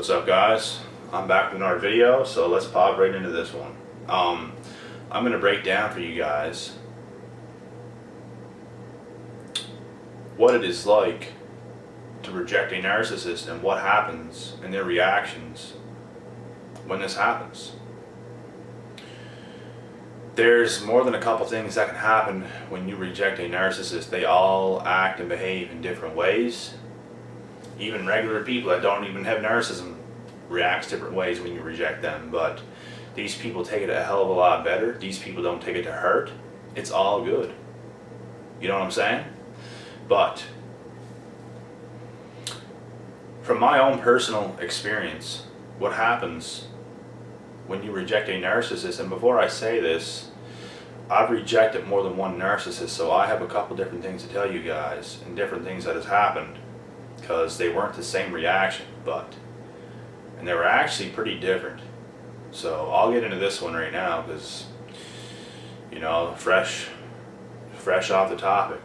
What's up, guys? I'm back with another video, so let's pop right into this one. I'm going to break down for you guys what it is like to reject a narcissist and what happens in their reactions when this happens. There's more than a couple things that can happen when you reject a narcissist. They all act and behave in different ways. Even regular people that don't even have narcissism reacts different ways when you reject them, but these people take it a hell of a lot better. These people don't take it to hurt. It's all good. You know what I'm saying? But from my own personal experience, what happens when you reject a narcissist, and before I say this, I've rejected more than one narcissist, so I have a couple different things to tell you guys and different things that has happened, because they weren't the same reaction, and they were actually pretty different. So I'll get into this one right now because, you know, fresh off the topic.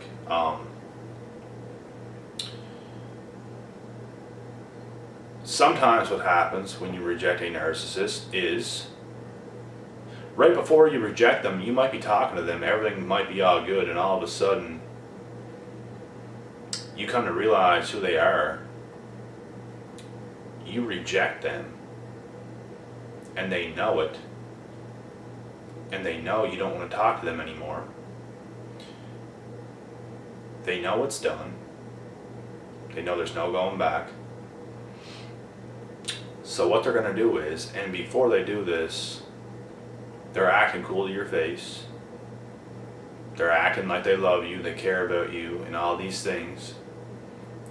Sometimes what happens when you reject a narcissist is right before you reject them, you might be talking to them, everything might be all good, and all of a sudden you come to realize who they are. You reject them, and they know it, and they know you don't want to talk to them anymore. They know it's done. They know there's no going back. So what they're going to do is, and before they do this, they're acting cool to your face. They're acting like they love you, they care about you, and all these things.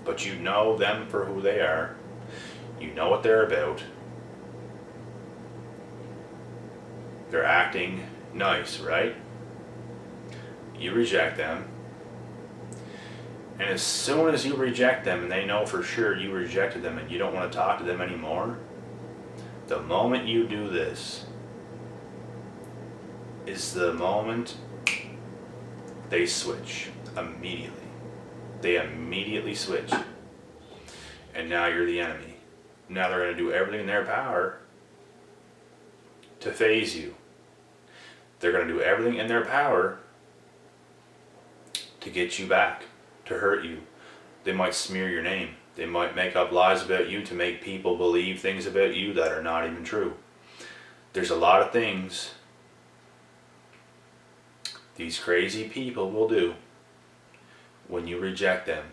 But you know them for who they are. You know what they're about. They're acting nice, right? You reject them. And as soon as you reject them and they know for sure you rejected them and you don't want to talk to them anymore, the moment you do this is the moment they switch immediately. They immediately switch. And now you're the enemy. Now they're going to do everything in their power to phase you. They're going to do everything in their power to get you back, to hurt you. They might smear your name. They might make up lies about you to make people believe things about you that are not even true. There's a lot of things these crazy people will do when you reject them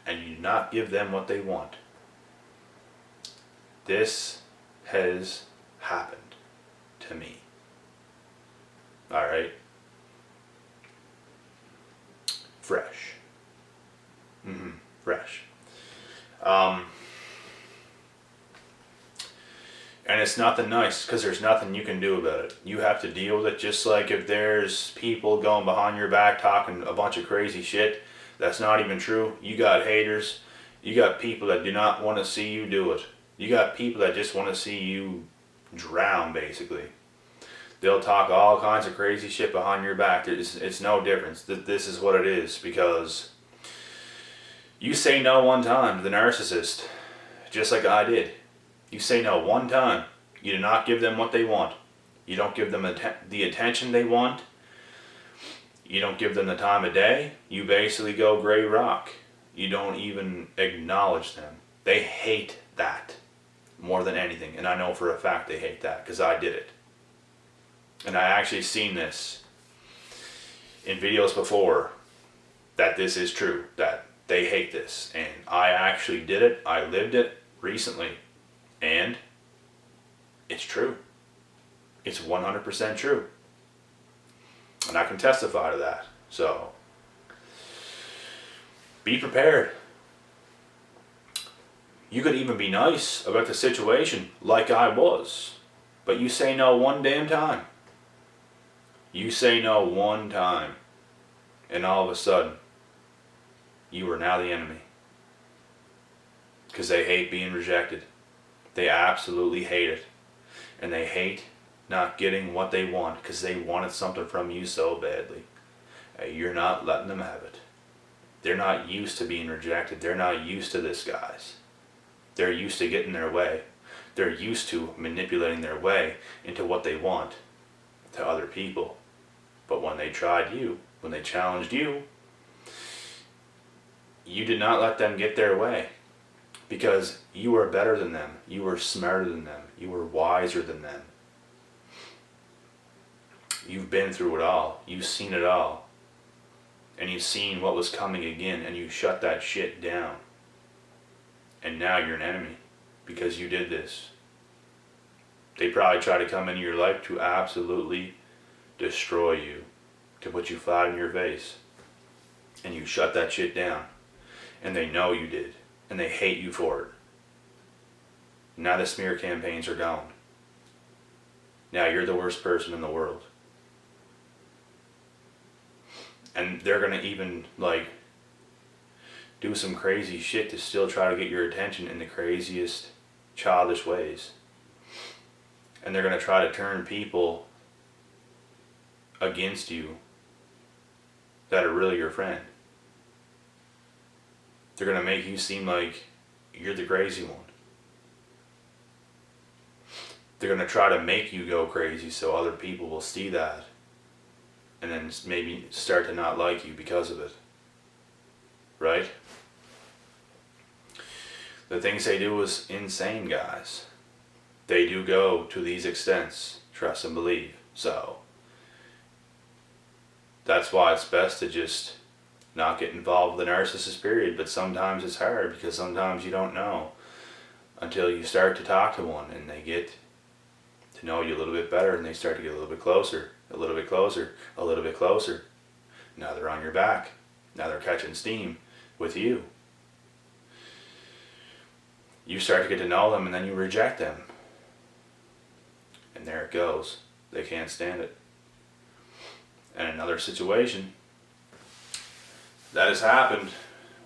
and you do not give them what they want. This has happened to me. Alright? Fresh. Fresh. And it's nothing nice because there's nothing you can do about it. You have to deal with it, just like if there's people going behind your back talking a bunch of crazy shit that's not even true. You got haters. You got people that do not want to see you do it. You got people that just want to see you drown, basically. They'll talk all kinds of crazy shit behind your back. It's no difference. This is what it is, because you say no one time to the narcissist, just like I did. You say no one time. You do not give them what they want. You don't give them the attention they want. You don't give them the time of day. You basically go gray rock. You don't even acknowledge them. They hate that more than anything. And I know for a fact they hate that because I did it. And I actually seen this in videos before, that this is true, that they hate this. And I actually did it. I lived it recently. And it's true. It's 100% true. And I can testify to that. So, be prepared. You could even be nice about the situation, like I was. But you say no one damn time. You say no one time. And all of a sudden, you are now the enemy. Because they hate being rejected. They absolutely hate it. And they hate not getting what they want because they wanted something from you so badly. You're not letting them have it. They're not used to being rejected. They're not used to this, guys. They're used to getting their way. They're used to manipulating their way into what they want to other people. But when they tried you, when they challenged you, you did not let them get their way. Because you were better than them. You were smarter than them. You were wiser than them. You've been through it all. You've seen it all. And you've seen what was coming again, and you shut that shit down. And now you're an enemy because you did this. They probably try to come into your life to absolutely destroy you, to put you flat in your face. And you shut that shit down. And they know you did. And they hate you for it. Now the smear campaigns are gone. Now you're the worst person in the world. And they're going to even do some crazy shit to still try to get your attention in the craziest childish ways. And they're going to try to turn people against you that are really your friend. They're going to make you seem like you're the crazy one. They're going to try to make you go crazy so other people will see that and then maybe start to not like you because of it. Right? The things they do is insane, guys. They do go to these extents, trust and believe. So that's why it's best to just not get involved with the narcissist, period. But sometimes it's hard because sometimes you don't know until you start to talk to one and they get to know you a little bit better and they start to get a little bit closer, a little bit closer, a little bit closer. Now they're on your back. Now they're catching steam with you. You start to get to know them and then you reject them. And there it goes. They can't stand it. And another situation that has happened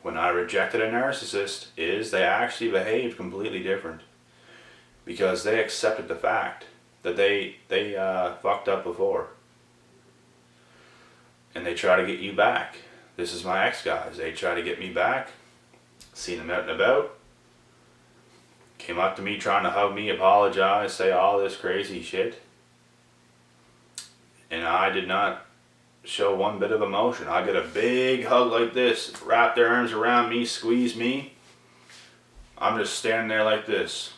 when I rejected a narcissist is they actually behaved completely different. Because they accepted the fact that they fucked up before. And they try to get you back. This is my ex guys. They try to get me back. Seen them out and about. Came up to me trying to hug me, apologize, say all this crazy shit. And I did not show one bit of emotion. I get a big hug like this, wrap their arms around me, squeeze me. I'm just standing there like this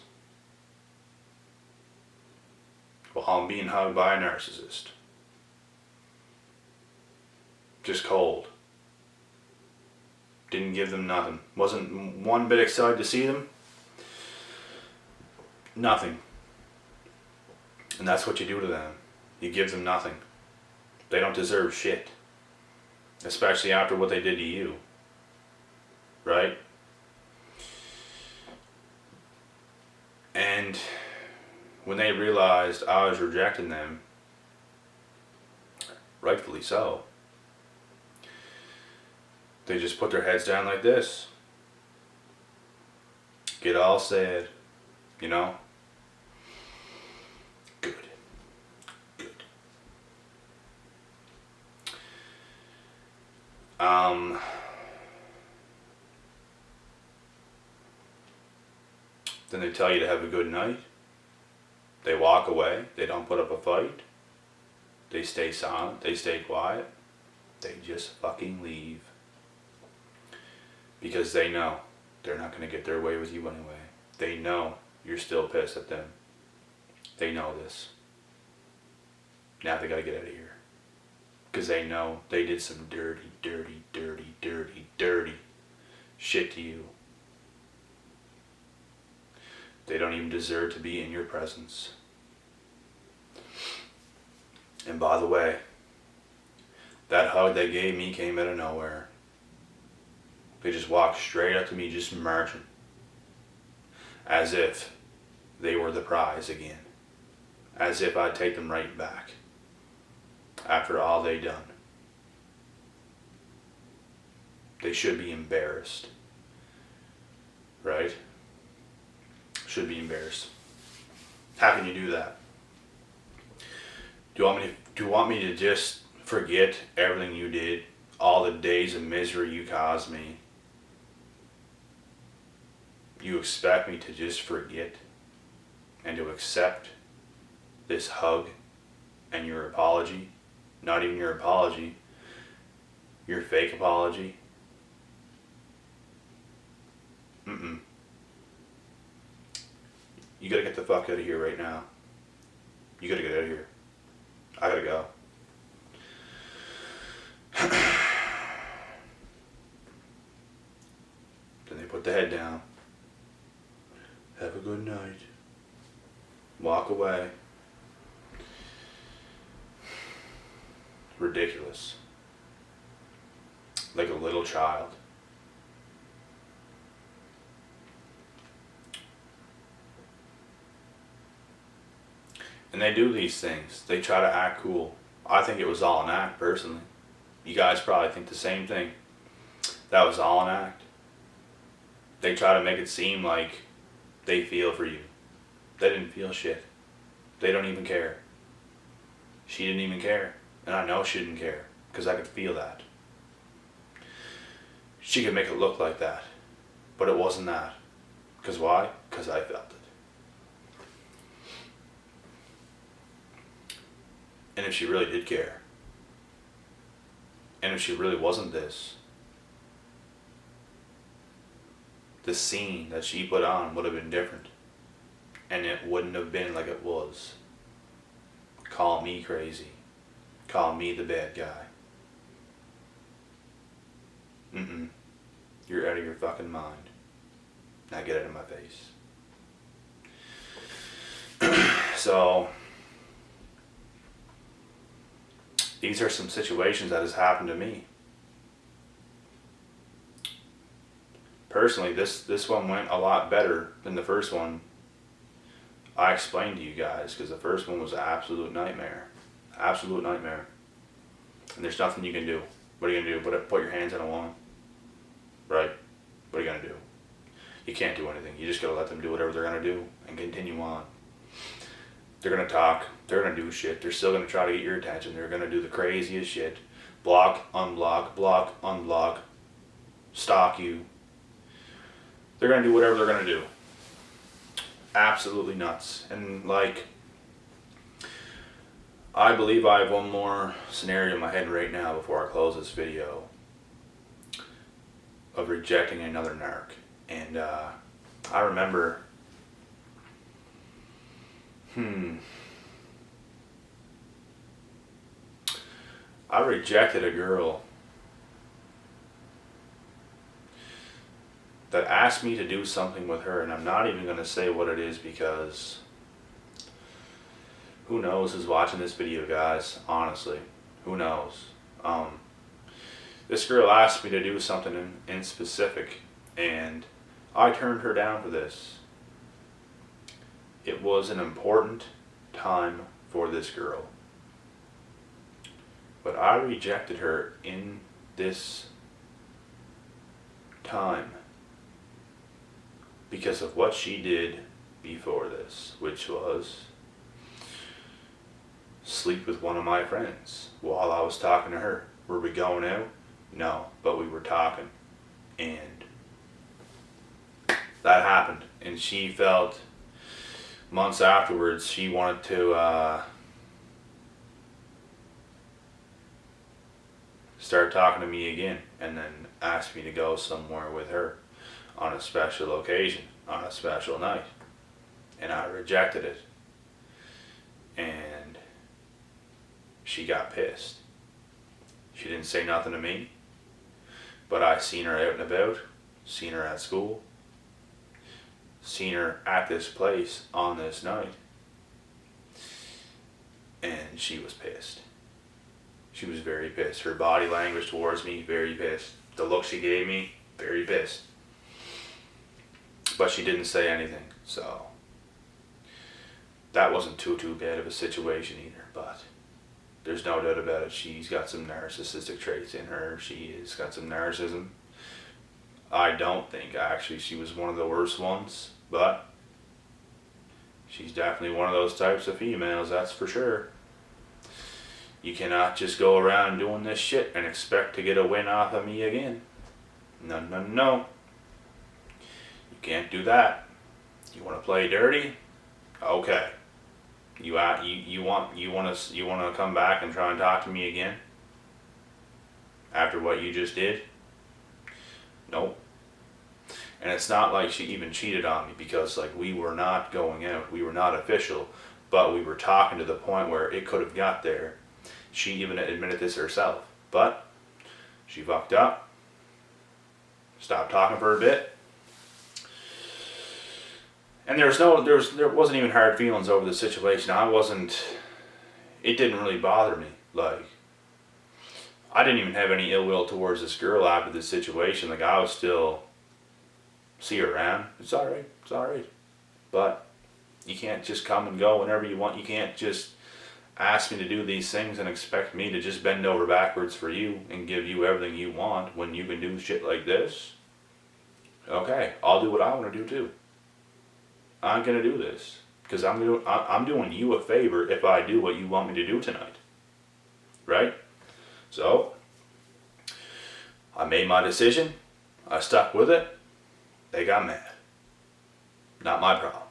while I'm being hugged by a narcissist. Just cold. Didn't give them nothing. Wasn't one bit excited to see them. Nothing. And that's what you do to them. You give them nothing. They don't deserve shit. Especially after what they did to you. Right? And when they realized I was rejecting them, rightfully so, they just put their heads down like this. Get all sad. You know? Good. Good. Then they tell you to have a good night. They walk away. They don't put up a fight. They stay silent. They stay quiet. They just fucking leave. Because they know they're not going to get their way with you anyway. They know you're still pissed at them. They know this. Now they got to get out of here. Because they know they did some dirty, dirty, dirty, dirty, dirty shit to you. They don't even deserve to be in your presence. And by the way, that hug they gave me came out of nowhere. They just walked straight up to me, just marching. As if they were the prize again. As if I'd take them right back. After all they done. They should be embarrassed. Right? Should be embarrassed. How can you do that? Do you want me to just forget everything you did? All the days of misery you caused me? You expect me to just forget? and to accept this hug and your apology, not even your apology, your fake apology. You gotta get the fuck out of here right now. You gotta get out of here. I gotta go. Then they put the head down. Have a good night. Walk away. Ridiculous. Like a little child. And they do these things. They try to act cool. I think it was all an act, personally. You guys probably think the same thing. That was all an act. They try to make it seem like they feel for you. They didn't feel shit. They don't even care. She didn't even care. And I know she didn't care, because I could feel that. She could make it look like that. But it wasn't that. Because why? Because I felt it. And if she really did care, and if she really wasn't this, the scene that she put on would have been different. And it wouldn't have been like it was. Call me crazy. Call me the bad guy. You're out of your fucking mind. Now get out of my face. So, these are some situations that has happened to me. Personally, this one went a lot better than the first one I explained to you guys, because the first one was an absolute nightmare. Absolute nightmare. And there's nothing you can do. What are you going to do? Put your hands on a woman? Right? What are you going to do? You can't do anything. You just got to let them do whatever they're going to do and continue on. They're going to talk. They're going to do shit. They're still going to try to get your attention. They're going to do the craziest shit. Block, unblock, block, unblock. Stalk you. They're going to do whatever they're going to do. Absolutely nuts. And like, I believe I have one more scenario in my head right now before I close this video of rejecting another narc. And I remember I rejected a girl that asked me to do something with her, and I'm not even going to say what it is, because who knows who's watching this video, guys. Honestly, who knows. This girl asked me to do something in specific, and I turned her down for this. It was an important time for this girl, but I rejected her in this time because of what she did before this, which was sleep with one of my friends while I was talking to her. Were we going out? No, but we were talking. And that happened. And she felt, months afterwards, she wanted to start talking to me again, and then asked me to go somewhere with her on a special occasion, on a special night. And I rejected it. And she got pissed. She didn't say nothing to me, but I seen her out and about, seen her at school, seen her at this place on this night, and she was pissed. She was very pissed. Her body language towards me, very pissed. The look she gave me, very pissed. But she didn't say anything, so that wasn't too bad of a situation either. But there's no doubt about it, she's got some narcissistic traits in her. She has got some narcissism. I don't think actually she was one of the worst ones, but she's definitely one of those types of females, that's for sure. You cannot just go around doing this shit and expect to get a win off of me again. No, no, no. You can't do that. You want to play dirty? Okay. You want to come back and try and talk to me again after what you just did? Nope. And it's not like she even cheated on me, because like we were not going out, we were not official, but we were talking to the point where it could have got there. She even admitted this herself, but she fucked up, stopped talking for a bit, and there wasn't even hard feelings over the situation. It didn't really bother me. Like, I didn't even have any ill will towards this girl after this situation. Like, I was still see her around. It's alright. It's alright. But you can't just come and go whenever you want. You can't just ask me to do these things and expect me to just bend over backwards for you and give you everything you want when you can do shit like this. Okay, I'll do what I want to do too. I'm gonna do this because I'm doing you a favor if I do what you want me to do tonight. Right? So I made my decision. I stuck with it. They got mad. Not my problem.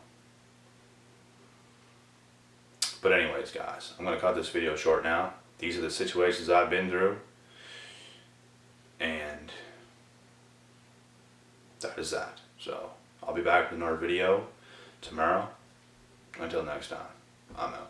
But anyways, guys, I'm going to cut this video short now. These are the situations I've been through. And that is that. So I'll be back with another video tomorrow. Until next time, I'm out.